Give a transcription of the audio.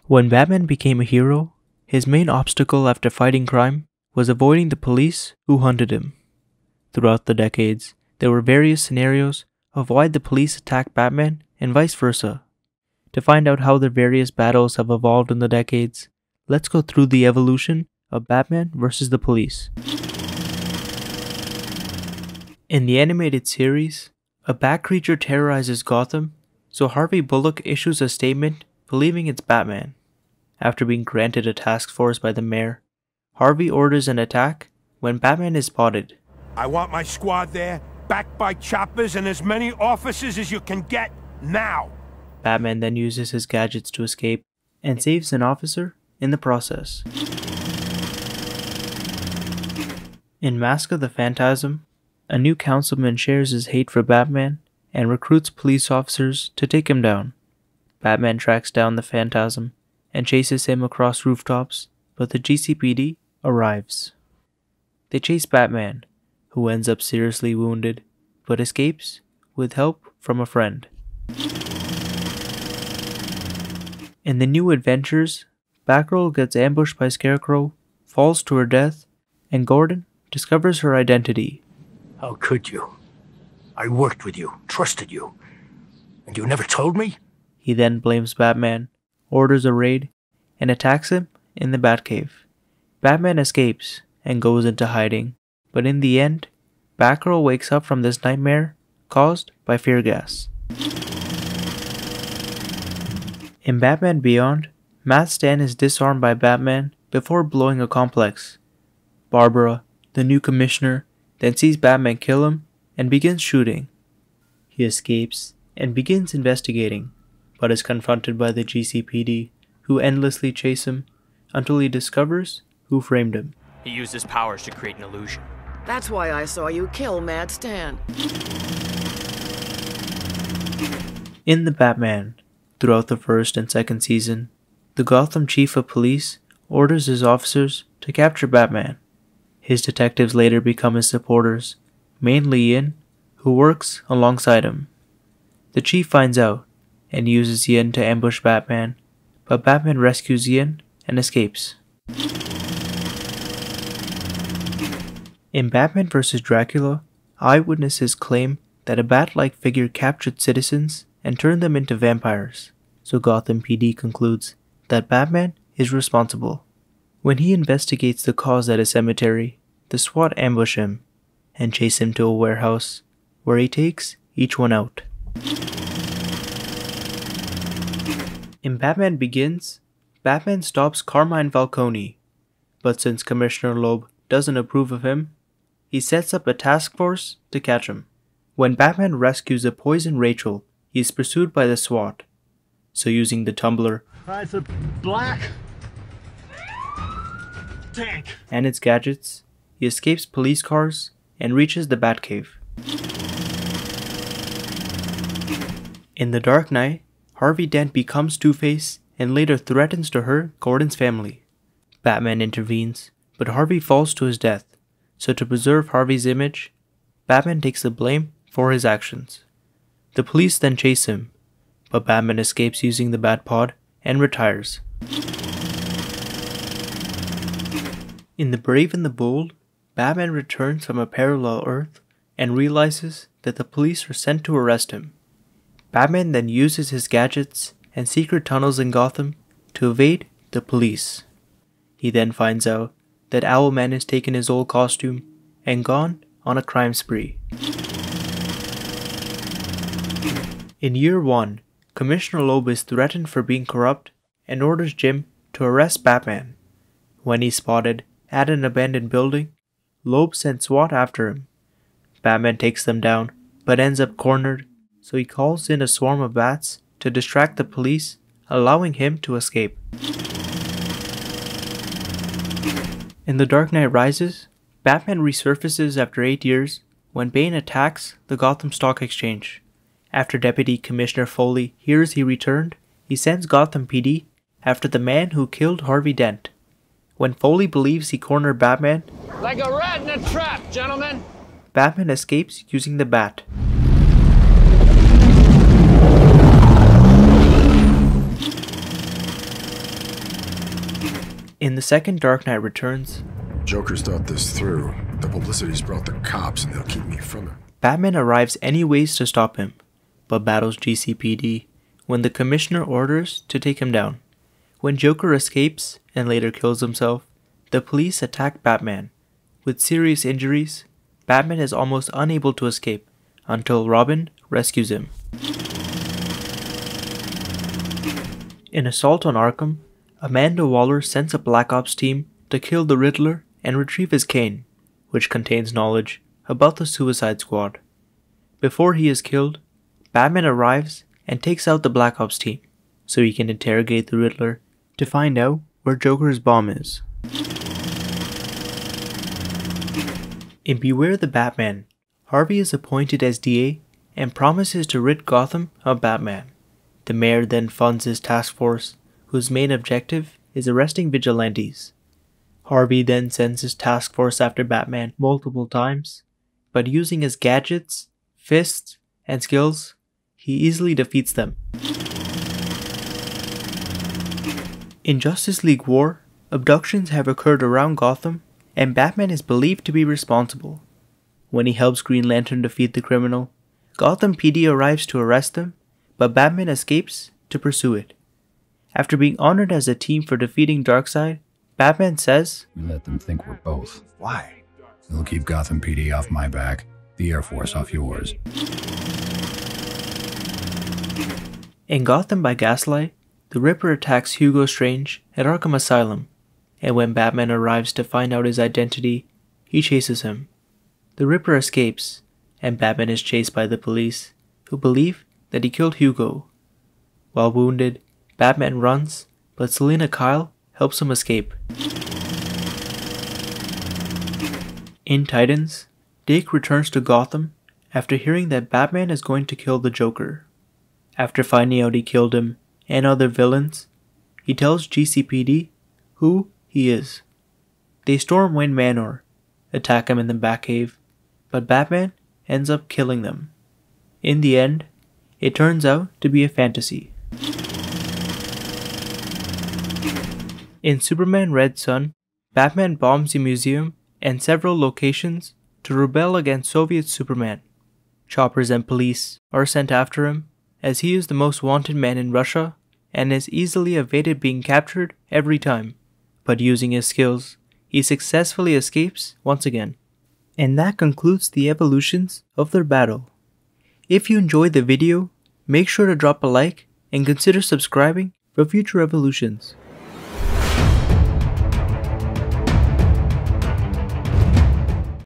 When Batman became a hero, his main obstacle after fighting crime was avoiding the police who hunted him. Throughout the decades, there were various scenarios of why the police attacked Batman and vice versa. To find out how the various battles have evolved in the decades, let's go through the evolution of Batman versus the police. In the animated series, a bat creature terrorizes Gotham, so Harvey Bullock issues a statement believing it's Batman. After being granted a task force by the mayor, Harvey orders an attack when Batman is spotted. I want my squad there, backed by choppers and as many officers as you can get, now! Batman then uses his gadgets to escape and saves an officer in the process. In Mask of the Phantasm, a new councilman shares his hate for Batman and recruits police officers to take him down. Batman tracks down the Phantasm and chases him across rooftops, but the GCPD arrives. They chase Batman, who ends up seriously wounded, but escapes with help from a friend. In the New Adventures, Batgirl gets ambushed by Scarecrow, falls to her death, and Gordon discovers her identity. How could you? I worked with you, trusted you, and you never told me? He then blames Batman, orders a raid, and attacks him in the Batcave. Batman escapes and goes into hiding, but in the end, Batgirl wakes up from this nightmare caused by fear gas. In Batman Beyond, Matt Stan is disarmed by Batman before blowing a complex. Barbara, the new commissioner, then sees Batman kill him and begins shooting. He escapes and begins investigating, but is confronted by the GCPD, who endlessly chase him until he discovers who framed him. He used his powers to create an illusion. That's why I saw you kill Mad Stan. In The Batman, throughout the first and second season, the Gotham chief of police orders his officers to capture Batman. His detectives later become his supporters, mainly Ian, who works alongside him. The chief finds out and uses Ian to ambush Batman, but Batman rescues Ian and escapes. In Batman vs. Dracula, eyewitnesses claim that a bat-like figure captured citizens and turned them into vampires, so Gotham PD concludes that Batman is responsible. When he investigates the cause at a cemetery, the SWAT ambush him and chase him to a warehouse, where he takes each one out. In Batman Begins, Batman stops Carmine Falcone, but since Commissioner Loeb doesn't approve of him, he sets up a task force to catch him. When Batman rescues a poisoned Rachel, he is pursued by the SWAT, so using the tumbler It's a black tank and its gadgets, he escapes police cars and reaches the Batcave. In The Dark Knight, Harvey Dent becomes Two-Face and later threatens to hurt Gordon's family. Batman intervenes, but Harvey falls to his death, so to preserve Harvey's image, Batman takes the blame for his actions. The police then chase him, but Batman escapes using the Batpod and retires. In The Brave and the Bold, Batman returns from a parallel Earth and realizes that the police are sent to arrest him. Batman then uses his gadgets and secret tunnels in Gotham to evade the police. He then finds out that Owlman has taken his old costume and gone on a crime spree. In Year 1, Commissioner Loeb is threatened for being corrupt and orders Jim to arrest Batman. When he's spotted at an abandoned building, Loeb sends SWAT after him. Batman takes them down, but ends up cornered, so he calls in a swarm of bats to distract the police, allowing him to escape. In The Dark Knight Rises, Batman resurfaces after 8 years when Bane attacks the Gotham Stock Exchange. After Deputy Commissioner Foley hears he returned, he sends Gotham PD after the man who killed Harvey Dent. When Foley believes he cornered Batman, like a rat in a trap, gentlemen! Batman escapes using the bat. In the second Dark Knight Returns, Joker's thought this through. The publicity's brought the cops and they'll keep me from it. Batman arrives anyways to stop him, but battles GCPD when the Commissioner orders to take him down. When Joker escapes and later kills himself, the police attack Batman. With serious injuries, Batman is almost unable to escape until Robin rescues him. In Assault on Arkham, Amanda Waller sends a Black Ops team to kill the Riddler and retrieve his cane, which contains knowledge about the Suicide Squad. Before he is killed, Batman arrives and takes out the Black Ops team so he can interrogate the Riddler to find out where Joker's bomb is. In Beware the Batman, Harvey is appointed as DA and promises to rid Gotham of Batman. The mayor then funds his task force, whose main objective is arresting vigilantes. Harvey then sends his task force after Batman multiple times, but using his gadgets, fists, and skills, he easily defeats them. In Justice League War, abductions have occurred around Gotham, and Batman is believed to be responsible. When he helps Green Lantern defeat the criminal, Gotham PD arrives to arrest them, but Batman escapes to pursue it. After being honored as a team for defeating Darkseid, Batman says, "We let them think we're both. Why? They'll keep Gotham PD off my back, the Air Force off yours." In Gotham by Gaslight, the Ripper attacks Hugo Strange at Arkham Asylum, and when Batman arrives to find out his identity, he chases him. The Ripper escapes, and Batman is chased by the police, who believe that he killed Hugo. While wounded, Batman runs, but Selina Kyle helps him escape. In Titans, Dick returns to Gotham after hearing that Batman is going to kill the Joker. After finding out he killed him and other villains, he tells GCPD who he is. They storm Wayne Manor, attack him in the Batcave, but Batman ends up killing them. In the end, it turns out to be a fantasy. In Superman Red Son, Batman bombs a museum and several locations to rebel against Soviet Superman. Choppers and police are sent after him, as he is the most wanted man in Russia and has easily evaded being captured every time. But using his skills, he successfully escapes once again. And that concludes the evolutions of their battle. If you enjoyed the video, make sure to drop a like and consider subscribing for future evolutions.